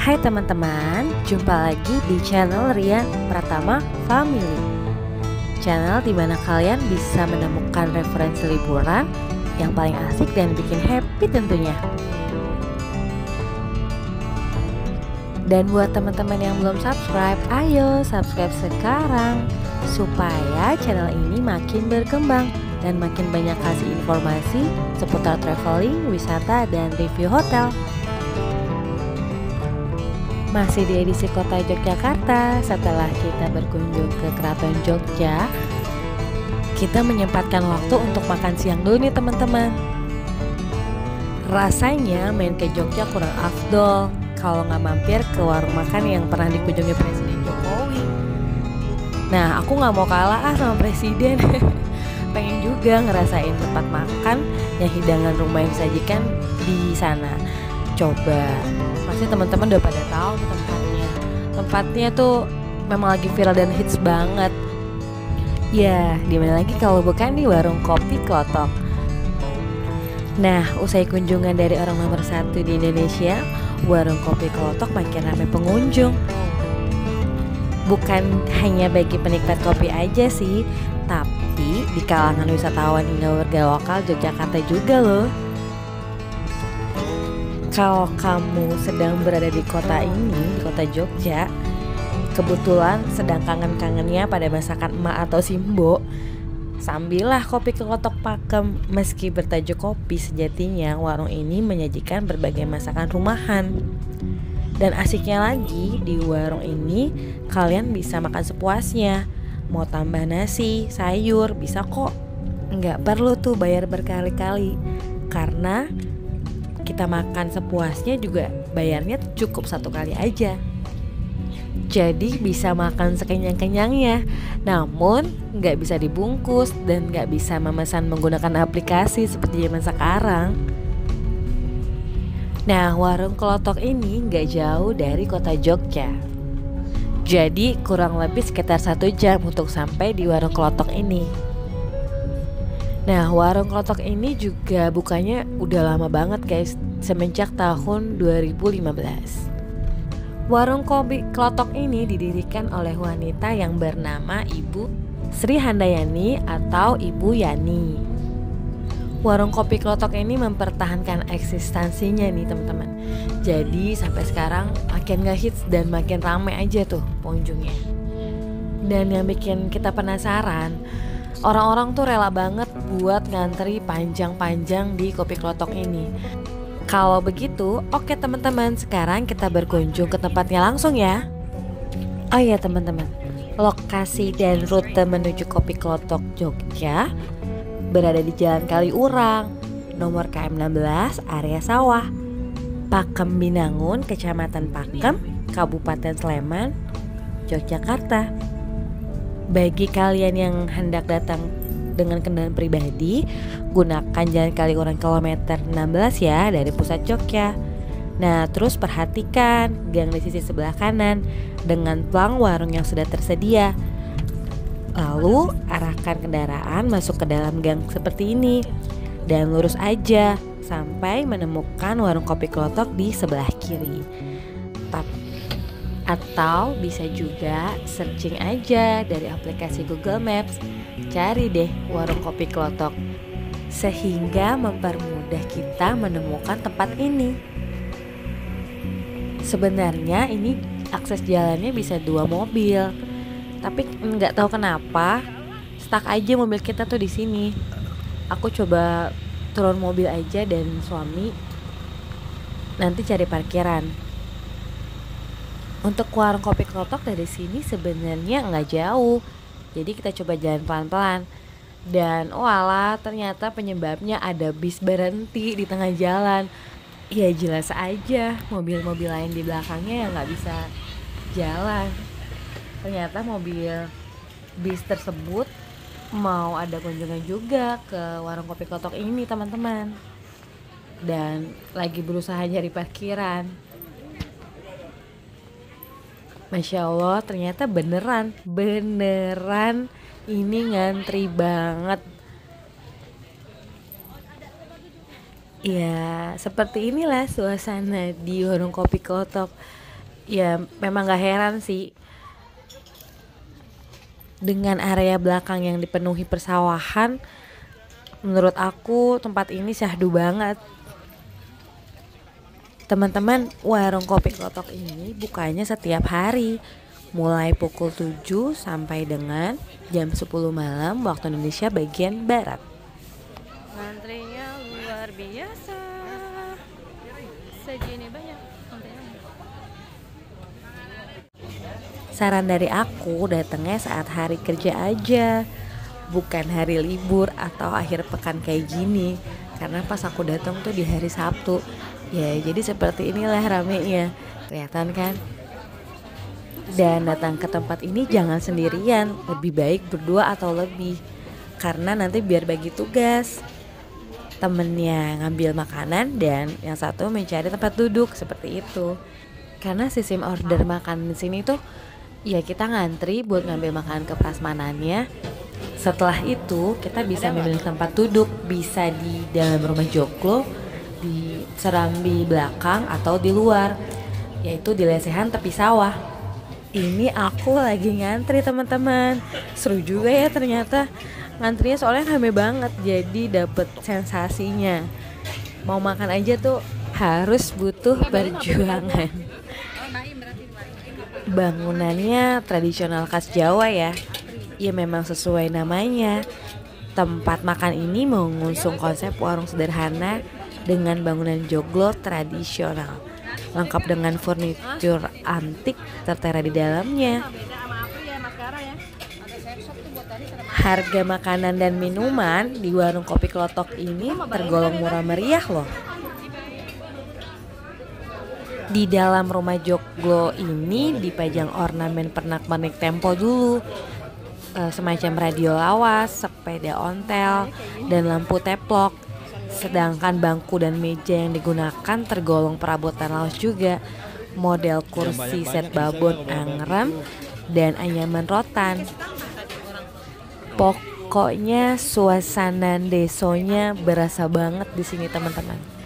Hai teman-teman, jumpa lagi di channel Rian Pratama Family. Channel dimana kalian bisa menemukan referensi liburan yang paling asik dan bikin happy tentunya. Dan buat teman-teman yang belum subscribe, ayo subscribe sekarang supaya channel ini makin berkembang dan makin banyak kasih informasi seputar traveling, wisata, dan review hotel. Masih di edisi Kota Yogyakarta, setelah kita berkunjung ke Keraton Jogja, kita menyempatkan waktu untuk makan siang dulu nih teman-teman. Rasanya main ke Jogja kurang afdol kalau nggak mampir ke warung makan yang pernah dikunjungi Presiden Jokowi. Nah, aku nggak mau kalah sama Presiden. Pengen juga ngerasain tempat makan yang hidangan rumah yang disajikan di sana. Coba, pasti teman-teman udah pada tahu tempatnya. Tempatnya tuh memang lagi viral dan hits banget. Ya, dimana lagi kalau bukan di warung kopi Klotok. Nah, usai kunjungan dari orang nomor 1 di Indonesia, warung kopi Klotok makin ramai pengunjung. Bukan hanya bagi penikmat kopi aja sih, tapi di kalangan wisatawan hingga warga lokal Yogyakarta juga loh. Kalau kamu sedang berada di kota ini, di kota Jogja, kebetulan sedang kangen-kangennya pada masakan emak atau simbo, sambillah kopi Klotok pakem. Meski bertajuk kopi, sejatinya warung ini menyajikan berbagai masakan rumahan. Dan asiknya lagi, di warung ini kalian bisa makan sepuasnya. Mau tambah nasi, sayur, bisa kok. Nggak perlu tuh bayar berkali-kali, karena kita makan sepuasnya juga bayarnya cukup satu kali aja. Jadi bisa makan sekenyang-kenyangnya, namun nggak bisa dibungkus dan nggak bisa memesan menggunakan aplikasi seperti zaman sekarang. Nah, warung Klotok ini nggak jauh dari kota Jogja. Jadi kurang lebih sekitar 1 jam untuk sampai di warung Klotok ini. Nah, warung Klotok ini juga bukanya udah lama banget guys, semenjak tahun 2015. Warung kopi Klotok ini didirikan oleh wanita yang bernama Ibu Sri Handayani atau Ibu Yani. Warung kopi Klotok ini mempertahankan eksistensinya nih teman-teman. Jadi sampai sekarang makin ngehits dan makin ramai aja tuh pengunjungnya. Dan yang bikin kita penasaran, orang-orang tuh rela banget buat ngantri panjang-panjang di kopi Klotok ini. Kalau begitu, oke teman-teman, sekarang kita berkunjung ke tempatnya langsung ya. Oh iya teman-teman, lokasi dan rute menuju kopi Klotok Jogja berada di Jalan Kaliurang, nomor KM 16, area sawah, Pakem Binangun, Kecamatan Pakem, Kabupaten Sleman, Yogyakarta. Bagi kalian yang hendak datang dengan kendaraan pribadi, gunakan Jalan Kaliurang kilometer 16 ya dari pusat Jogja. Nah, terus perhatikan gang di sisi sebelah kanan dengan plang warung yang sudah tersedia. Lalu arahkan kendaraan masuk ke dalam gang seperti ini dan lurus aja sampai menemukan warung kopi Klotok di sebelah kiri. Atau bisa juga searching aja dari aplikasi Google Maps, cari deh warung kopi Klotok, sehingga mempermudah kita menemukan tempat ini. Sebenarnya ini akses jalannya bisa 2 mobil, tapi nggak tahu kenapa stuck aja mobil kita tuh di sini. Aku coba turun mobil aja dan suami nanti cari parkiran. Untuk warung kopi Klotok dari sini sebenarnya nggak jauh, jadi kita coba jalan pelan-pelan. Dan walah, ternyata penyebabnya ada bis berhenti di tengah jalan. Ya jelas aja mobil-mobil lain di belakangnya yang nggak bisa jalan. Ternyata mobil bis tersebut mau ada kunjungan juga ke warung kopi Klotok ini teman-teman, dan lagi berusaha cari parkiran. Masya Allah, ternyata beneran ini ngantri banget. Ya, seperti inilah suasana di warung kopi Klotok. Ya memang gak heran sih, dengan area belakang yang dipenuhi persawahan, menurut aku tempat ini syahdu banget. Teman-teman, warung kopi klotok ini bukanya setiap hari, mulai pukul 7 sampai dengan jam 10 malam waktu Indonesia bagian barat. Antrinya luar biasa. Segini banyak antrinya. Saran dari aku, datangnya saat hari kerja aja, bukan hari libur atau akhir pekan kayak gini. Karena pas aku datang tuh di hari Sabtu. Ya jadi seperti inilah ramenya. Kelihatan kan? Dan datang ke tempat ini jangan sendirian, lebih baik berdua atau lebih. Karena nanti biar bagi tugas, temennya ngambil makanan dan yang satu mencari tempat duduk, seperti itu. Karena sistem order makan di sini tuh, ya kita ngantri buat ngambil makanan ke prasmanannya. Setelah itu kita bisa memilih tempat duduk, bisa di dalam rumah joglo, di serambi belakang atau di luar, yaitu di lesehan tepi sawah. Ini aku lagi ngantri teman-teman, seru juga ya ternyata. Ngantrinya soalnya rame banget, jadi dapet sensasinya. Mau makan aja tuh harus butuh perjuangan. Bangunannya tradisional khas Jawa ya. Ya memang sesuai namanya. Tempat makan ini mengusung konsep warung sederhana dengan bangunan joglo tradisional, lengkap dengan furnitur antik tertera di dalamnya. Harga makanan dan minuman di warung kopi klotok ini tergolong murah meriah loh. Di dalam rumah joglo ini dipajang ornamen pernak-pernik tempo dulu, semacam radio lawas, sepeda ontel, dan lampu teplok. Sedangkan bangku dan meja yang digunakan tergolong perabotan laos juga, model kursi set babon angrem dan anyaman rotan. Pokoknya suasana desonya berasa banget di sini teman-teman.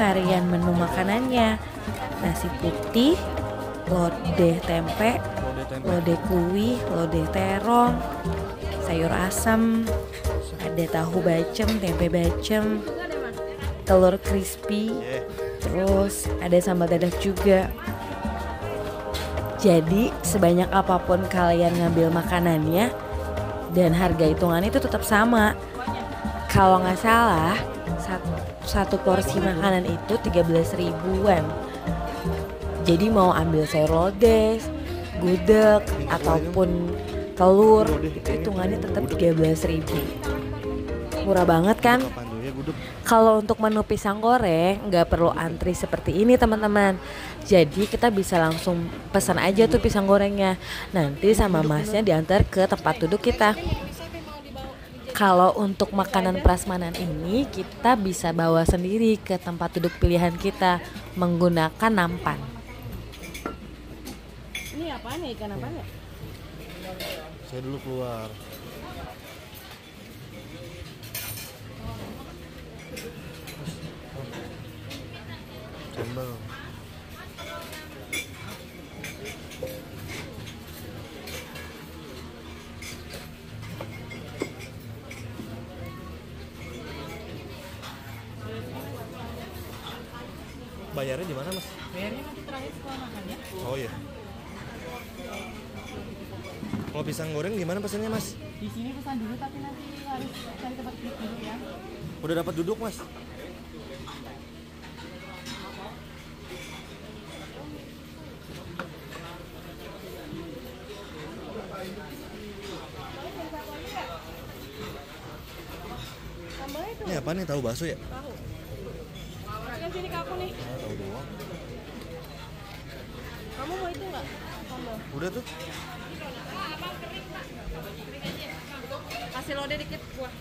Varian menu makanannya, nasi putih, lodeh tempe, lodeh kuih, lodeh terong, sayur asam, ada tahu bacem, tempe bacem, telur crispy, terus ada sambal dadak juga. Jadi sebanyak apapun kalian ngambil makanannya dan harga hitungannya itu tetap sama. Kalau nggak salah satu porsi makanan itu 13 ribuan. Jadi mau ambil sayur lodeh, gudeg ataupun telur, itu hitungannya tetap 13 ribu. Murah banget kan? Kalau untuk menu pisang goreng nggak perlu antri seperti ini teman-teman. Jadi kita bisa langsung pesan aja tuh pisang gorengnya. Nanti sama masnya diantar ke tempat duduk kita. Kalau untuk makanan prasmanan ini kita bisa bawa sendiri ke tempat duduk pilihan kita menggunakan nampan. Ini apaan ya, ikan apaan ya? Saya dulu keluar. Sambal. Bayarnya di mana, Mas? Bayarnya nanti terakhir setelah makan ya. Oh iya. Kalau pisang goreng gimana pesannya, Mas? Di sini pesan dulu tapi nanti harus cari tempat duduk dulu ya. Udah dapat duduk mas? Ini apa nih, tahu bakso ya? Tahu. Masukin sini ke aku nih. Ah, tahu doang. Kamu mau itu nggak? Sambal. Udah tuh. Kasih lode dikit buah.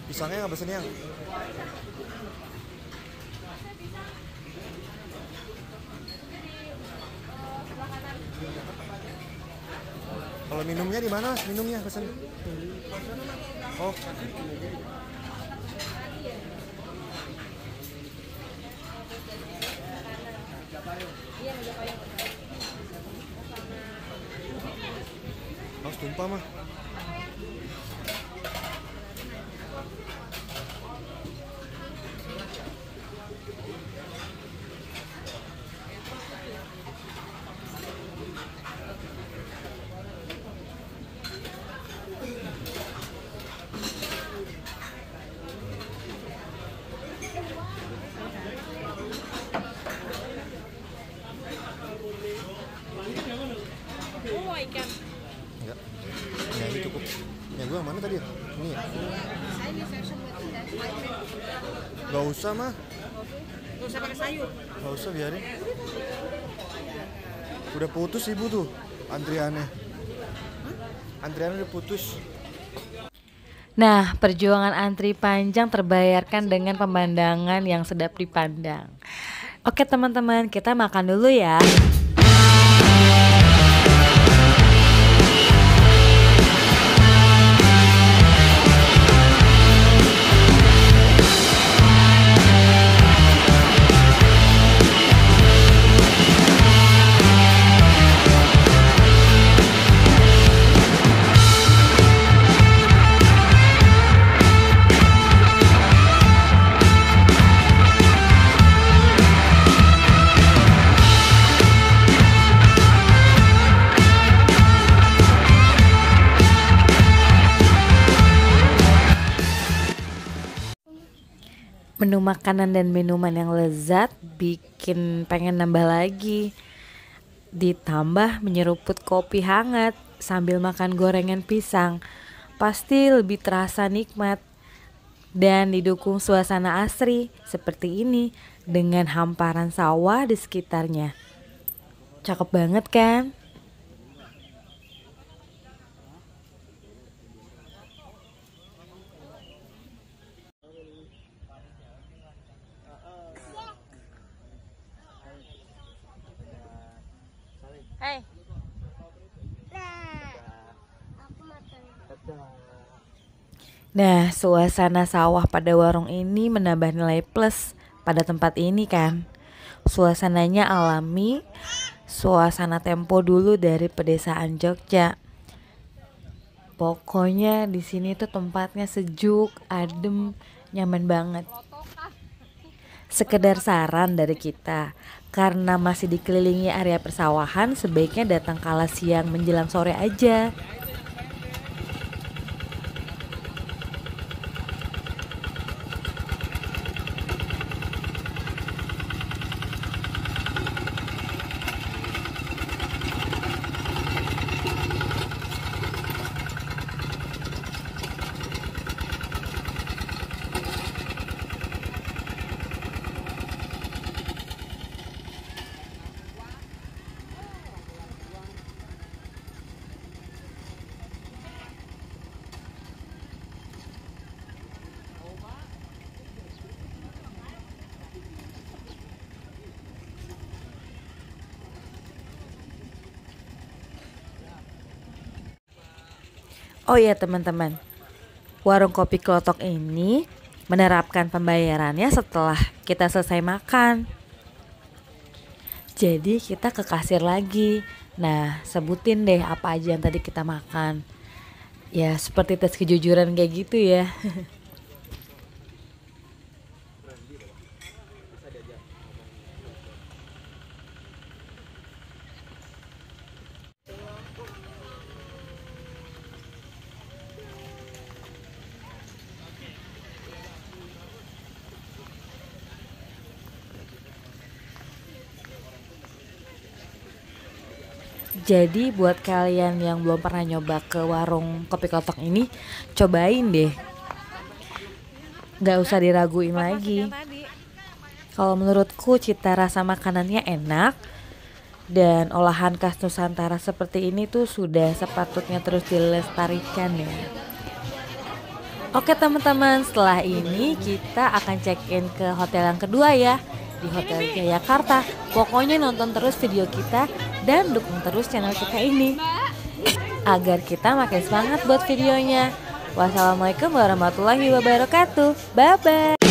Pisangnya nggak pesen yang? Kalau minumnya di mana? Minumnya pesen. Oh. Harus tumpah mah. Kamu mau ikan? Enggak. Ya ini cukup. Ya gue yang mana tadi ya? Ini ya? Gak usah mah. Nggak usah pakai sayur. Gak usah, biarin. Udah putus ibu tuh antriannya. Antriannya udah putus. Nah, perjuangan antri panjang terbayarkan dengan pemandangan yang sedap dipandang. Oke teman-teman, kita makan dulu ya. Menu makanan dan minuman yang lezat bikin pengen nambah lagi. Ditambah menyeruput kopi hangat sambil makan gorengan pisang, pasti lebih terasa nikmat. Dan didukung suasana asri seperti ini dengan hamparan sawah di sekitarnya. Cakep banget kan? Hei. Nah, suasana sawah pada warung ini menambah nilai plus pada tempat ini kan. Suasananya alami, suasana tempo dulu dari pedesaan Jogja. Pokoknya di sini tuh tempatnya sejuk, adem, nyaman banget. Sekedar saran dari kita, karena masih dikelilingi area persawahan, sebaiknya datang kala siang menjelang sore aja. Oh iya teman-teman, warung kopi Klotok ini menerapkan pembayarannya setelah kita selesai makan. Jadi kita ke kasir lagi. Nah, sebutin deh apa aja yang tadi kita makan. Ya seperti tes kejujuran kayak gitu ya. Jadi buat kalian yang belum pernah nyoba ke warung kopi klotok ini, cobain deh. Gak usah diraguin lagi. Kalau menurutku cita rasa makanannya enak dan olahan khas Nusantara seperti ini tuh sudah sepatutnya terus dilestarikan ya. Oke teman-teman, setelah ini kita akan check-in ke hotel yang kedua ya, di Hotel Jayakarta. Pokoknya nonton terus video kita dan dukung terus channel kita ini agar kita makin semangat buat videonya. Wassalamualaikum warahmatullahi wabarakatuh. Bye bye.